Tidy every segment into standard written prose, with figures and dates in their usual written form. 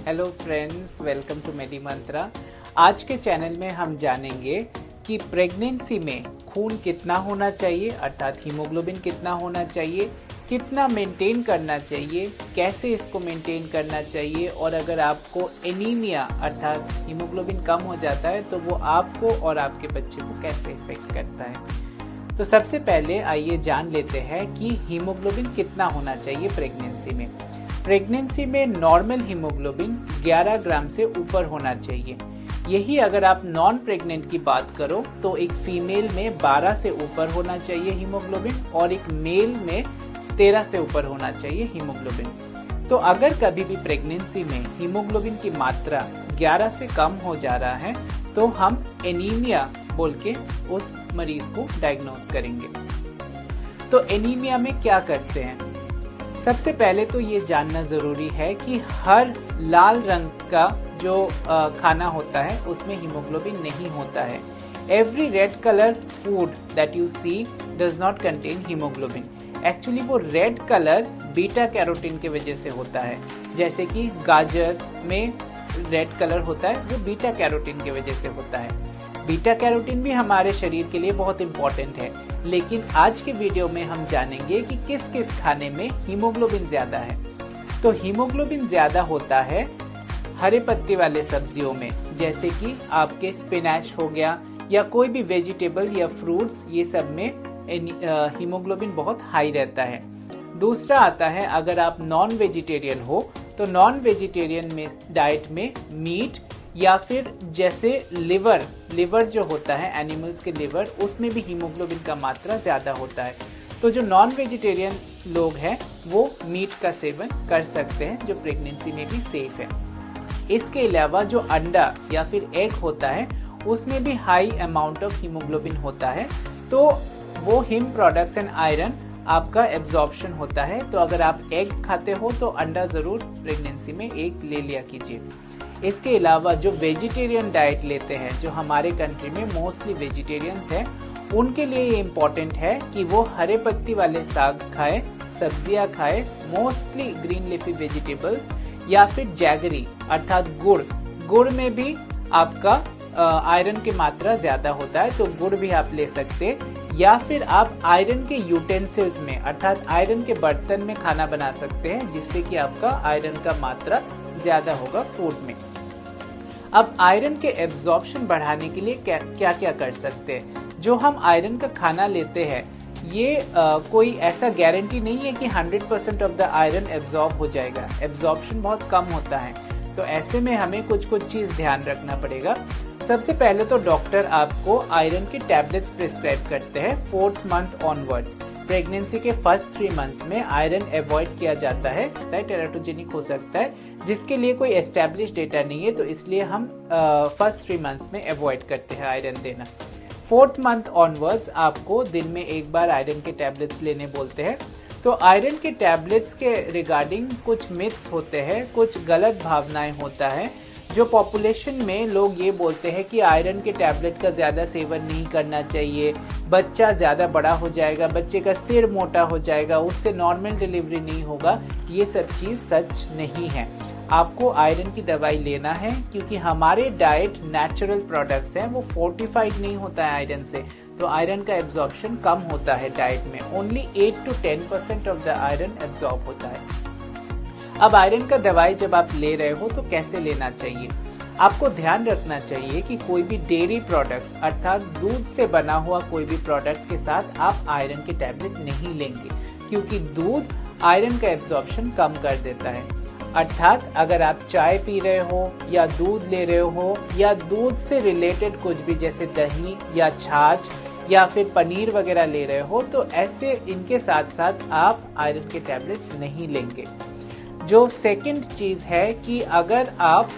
Hello friends, welcome to मेडी मंत्रा। आज के channel में हम जानेंगे कि प्रेगनेंसी में खून कितना होना चाहिए, अर्थात हीमोग्लोबिन कितना होना चाहिए, कितना मेंटेन करना चाहिए, कैसे इसको मेंटेन करना चाहिए, और अगर आपको एनीमिया अर्थात हीमोग्लोबिन कम हो जाता है तो वो आपको और आपके बच्चे को कैसे इफेक्ट करता है। तो सबसे पहले आइए जान लेते हैं कि हीमोग्लोबिन कितना होना चाहिए प्रेगनेंसी में। प्रेगनेंसी में नॉर्मल हीमोग्लोबिन 11 ग्राम से ऊपर होना चाहिए। यही अगर आप नॉन प्रेग्नेंट की बात करो तो एक फीमेल में 12 से ऊपर होना चाहिए हीमोग्लोबिन और एक मेल में 13 से ऊपर होना चाहिए हीमोग्लोबिन। तो अगर कभी भी प्रेगनेंसी में हीमोग्लोबिन की मात्रा 11 से कम हो जा रहा है तो हम एनीमिया बोल के उस मरीज को डायग्नोस करेंगे। तो एनीमिया में क्या करते हैं? सबसे पहले तो ये जानना जरूरी है कि हर लाल रंग का जो खाना होता है उसमें हीमोग्लोबिन नहीं होता है। Every red colour food that you see does not contain haemoglobin. Actually वो रेड कलर बीटा कैरोटीन की वजह से होता है। जैसे कि गाजर में रेड कलर होता है, वो बीटा कैरोटीन की वजह से होता है। बीटा कैरोटीन भी हमारे शरीर के लिए बहुत इंपॉर्टेंट है, लेकिन आज के वीडियो में हम जानेंगे कि किस किस खाने में हीमोग्लोबिन ज्यादा है। तो हीमोग्लोबिन ज्यादा होता है हरे पत्ते वाले सब्जियों में, जैसे कि आपके स्पिनच हो गया या कोई भी वेजिटेबल या फ्रूट्स, ये सब में हीमोग्लोबिन बहुत हाई रहता है। दूसरा आता है, अगर आप नॉन वेजिटेरियन हो तो नॉन वेजिटेरियन में डाइट में मीट या फिर जैसे लिवर जो होता है एनिमल्स के लिवर, उसमें भी हीमोग्लोबिन का मात्रा ज्यादा होता है। तो जो नॉन वेजिटेरियन लोग हैं वो मीट का सेवन कर सकते हैं, जो प्रेगनेंसी में भी सेफ है। इसके अलावा जो अंडा या फिर एग होता है उसमें भी हाई अमाउंट ऑफ हीमोग्लोबिन होता है, तो वो हिम प्रोडक्ट्स एंड आयरन आपका एब्जॉर्प्शन होता है। तो अगर आप एग खाते हो तो अंडा जरूर प्रेगनेंसी में एक ले लिया कीजिए। इसके अलावा जो वेजिटेरियन डाइट लेते हैं, जो हमारे कंट्री में मोस्टली वेजिटेरियंस हैं, उनके लिए ये इम्पोर्टेंट है कि वो हरे पत्ती वाले साग खाए, सब्जियां खाए, मोस्टली ग्रीन लीफी वेजिटेबल्स, या फिर जैगरी अर्थात गुड़ में भी आपका आयरन की मात्रा ज्यादा होता है, तो गुड़ भी आप ले सकते हैं। या फिर आप आयरन के यूटेंसिल्स में अर्थात आयरन के बर्तन में खाना बना सकते हैं, जिससे कि आपका आयरन का मात्रा ज्यादा होगा फूड में। अब आयरन के एब्जॉर्प्शन बढ़ाने के लिए क्या क्या कर सकते हैं? जो हम आयरन का खाना लेते हैं, ये कोई ऐसा गारंटी नहीं है कि 100% ऑफ द आयरन एब्जॉर्ब हो जाएगा। एब्जॉर्प्शन बहुत कम होता है, तो ऐसे में हमें कुछ चीज ध्यान रखना पड़ेगा। सबसे पहले तो डॉक्टर आपको आयरन की टैबलेट्स प्रिस्क्राइब करते हैं 4th मंथ ऑनवर्ड्स। प्रेगनेंसी के फर्स्ट 3 मंथ्स में आयरन अवॉइड किया जाता है, टेराटोजेनिक हो सकता है, जिसके लिए कोई एस्टेब्लिश डेटा नहीं है, तो इसलिए हम फर्स्ट 3 मंथ्स में अवॉइड करते हैं आयरन देना। 4th मंथ ऑनवर्ड्स आपको दिन में एक बार आयरन के टैबलेट्स लेने बोलते हैं। तो आयरन के टैबलेट्स के रिगार्डिंग कुछ मिथ्स होते हैं, कुछ गलत भावनाएं होता है। जो पॉपुलेशन में लोग ये बोलते हैं कि आयरन के टैबलेट का ज्यादा सेवन नहीं करना चाहिए, बच्चा ज्यादा बड़ा हो जाएगा, बच्चे का सिर मोटा हो जाएगा, उससे नॉर्मल डिलीवरी नहीं होगा, ये सब चीज सच नहीं है। आपको आयरन की दवाई लेना है, क्योंकि हमारे डाइट नेचुरल प्रोडक्ट्स हैं, वो फोर्टिफाइड नहीं होता है आयरन से, तो आयरन का एब्जॉर्प्शन कम होता है डाइट में। Only 8 to 10% of the iron absorb होता है। अब आयरन का दवाई जब आप ले रहे हो तो कैसे लेना चाहिए? आपको ध्यान रखना चाहिए कि कोई भी डेयरी प्रोडक्ट्स अर्थात दूध से बना हुआ कोई भी प्रोडक्ट के साथ आप आयरन के टैबलेट नहीं लेंगे, क्योंकि दूध आयरन का एब्जॉर्प्शन कम कर देता है। अर्थात अगर आप चाय पी रहे हो या दूध ले रहे हो या दूध से रिलेटेड कुछ भी जैसे दही या छाछ या फिर पनीर वगैरह ले रहे हो, तो ऐसे इनके साथ साथ आप आयरन के टैबलेट्स नहीं लेंगे। जो सेकंड चीज है कि अगर आप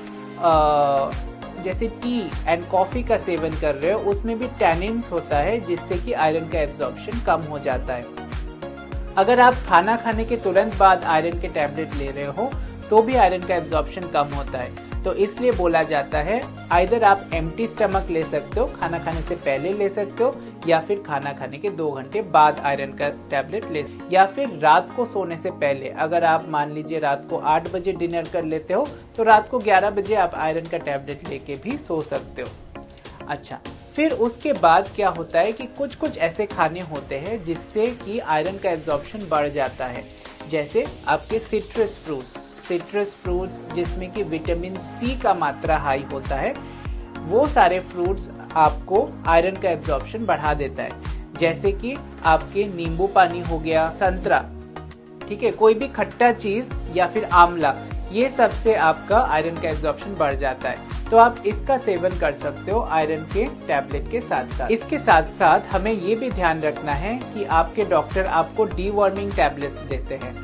जैसे टी एंड कॉफी का सेवन कर रहे हो, उसमें भी टैनिन्स होता है, जिससे कि आयरन का एब्जॉर्प्शन कम हो जाता है। अगर आप खाना खाने के तुरंत बाद आयरन के टैबलेट ले रहे हो तो भी आयरन का एब्जॉर्प्शन कम होता है। तो इसलिए बोला जाता है आइदर आप एम्प्टी स्टमक ले सकते हो, खाना खाने से पहले ले सकते हो, या फिर खाना खाने के 2 घंटे बाद आयरन का टैबलेट ले, या फिर रात को सोने से पहले। अगर आप मान लीजिए रात को 8 बजे डिनर कर लेते हो तो रात को 11 बजे आप आयरन का टैबलेट लेके भी सो सकते हो। अच्छा, फिर उसके बाद क्या होता है कि कुछ कुछ ऐसे खाने होते हैं जिससे कि आयरन का एब्जॉर्प्शन बढ़ जाता है, जैसे आपके सिट्रस फ्रूट्स जिसमें कि विटामिन सी का मात्रा हाई होता है, वो सारे फ्रूट्स आपको आयरन का एब्जॉर्प्शन बढ़ा देता है। जैसे कि आपके नींबू पानी हो गया, संतरा, ठीक है, कोई भी खट्टा चीज या फिर आंवला, ये सब से आपका आयरन का एब्जॉर्प्शन बढ़ जाता है। तो आप इसका सेवन कर सकते हो आयरन के टैबलेट के साथ साथ। इसके साथ साथ हमें ये भी ध्यान रखना है कि आपके डॉक्टर आपको डीवर्मिंग टैबलेट्स देते हैं।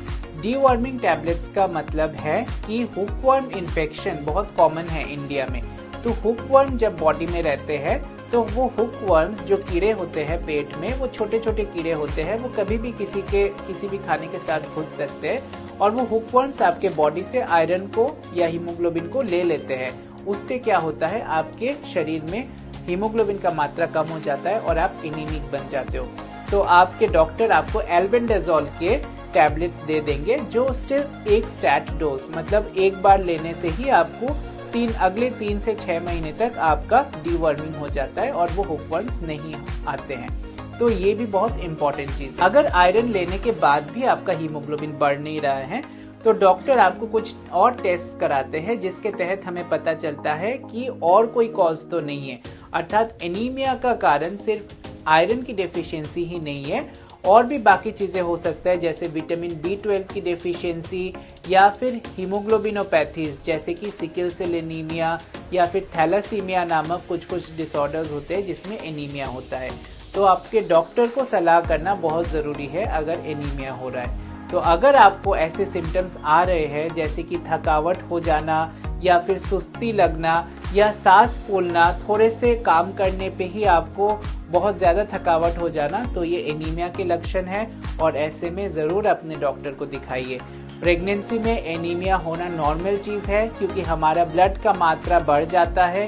डीवर्मिंग टैबलेट्स का मतलब है कि हुकवर्म इन्फेक्शन बहुत कॉमन है इंडिया में। तो हुकवर्म जब बॉडी में रहते हैं तो वो हुकवर्म्स जो कीड़े होते हैं पेट में, वो छोटे छोटे कीड़े होते हैं, वो कभी भी किसी भी खाने के साथ घुस सकते हैं और वो हुकवर्म्स आपके बॉडी से आयरन को या हीमोग्लोबिन को ले लेते हैं। उससे क्या होता है, आपके शरीर में हीमोग्लोबिन का मात्रा कम हो जाता है और आप एनीमिक बन जाते हो। तो आपके डॉक्टर आपको एल्बेंडाजोल के टैबलेट्स दे देंगे जो सिर्फ एक स्टैट डोज, मतलब एक बार लेने से ही आपको अगले 3 से 6 महीने तक आपका डीवर्मिंग हो जाता है और वो हुकवर्म्स नहीं आते हैं। तो ये भी बहुत इंपॉर्टेंट चीज है। अगर आयरन लेने के बाद भी आपका हीमोग्लोबिन बढ़ नहीं रहा है तो डॉक्टर आपको कुछ और टेस्ट कराते हैं जिसके तहत हमें पता चलता है कि और कोई कॉज तो नहीं है, अर्थात एनीमिया का कारण सिर्फ आयरन की डेफिशिएंसी ही नहीं है, और भी बाकी चीजें हो सकता है, जैसे विटामिन B12 की डेफिशिएंसी या फिर हीमोग्लोबिनोपैथीज जैसे कि सिकल सेल एनीमिया या फिर थैलासीमिया नामक कुछ डिसऑर्डर्स होते हैं जिसमें एनीमिया होता है। तो आपके डॉक्टर को सलाह करना बहुत जरूरी है अगर एनीमिया हो रहा है। तो अगर आपको ऐसे सिम्टम्स आ रहे हैं जैसे कि थकावट हो जाना या फिर सुस्ती लगना या सांस फूलना, थोड़े से काम करने पे ही आपको बहुत ज्यादा थकावट हो जाना, तो ये एनीमिया के लक्षण है और ऐसे में जरूर अपने डॉक्टर को दिखाइए। प्रेगनेंसी में एनीमिया होना नॉर्मल चीज है क्योंकि हमारा ब्लड का मात्रा बढ़ जाता है,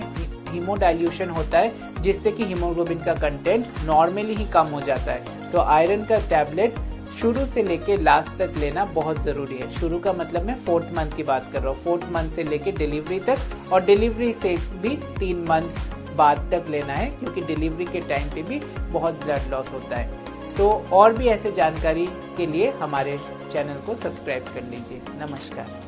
हीमोडाइल्यूशन होता है जिससे कि हीमोग्लोबिन का कंटेंट नॉर्मली ही कम हो जाता है। तो आयरन का टैबलेट शुरू से लेके लास्ट तक लेना बहुत जरूरी है। शुरू का मतलब मैं 4th मंथ की बात कर रहा हूँ, 4th मंथ से लेके डिलीवरी तक, और डिलीवरी से भी 3 मंथ बाद तक लेना है क्योंकि डिलीवरी के टाइम पे भी बहुत ब्लड लॉस होता है। तो और भी ऐसे जानकारी के लिए हमारे चैनल को सब्सक्राइब कर लीजिए। नमस्कार।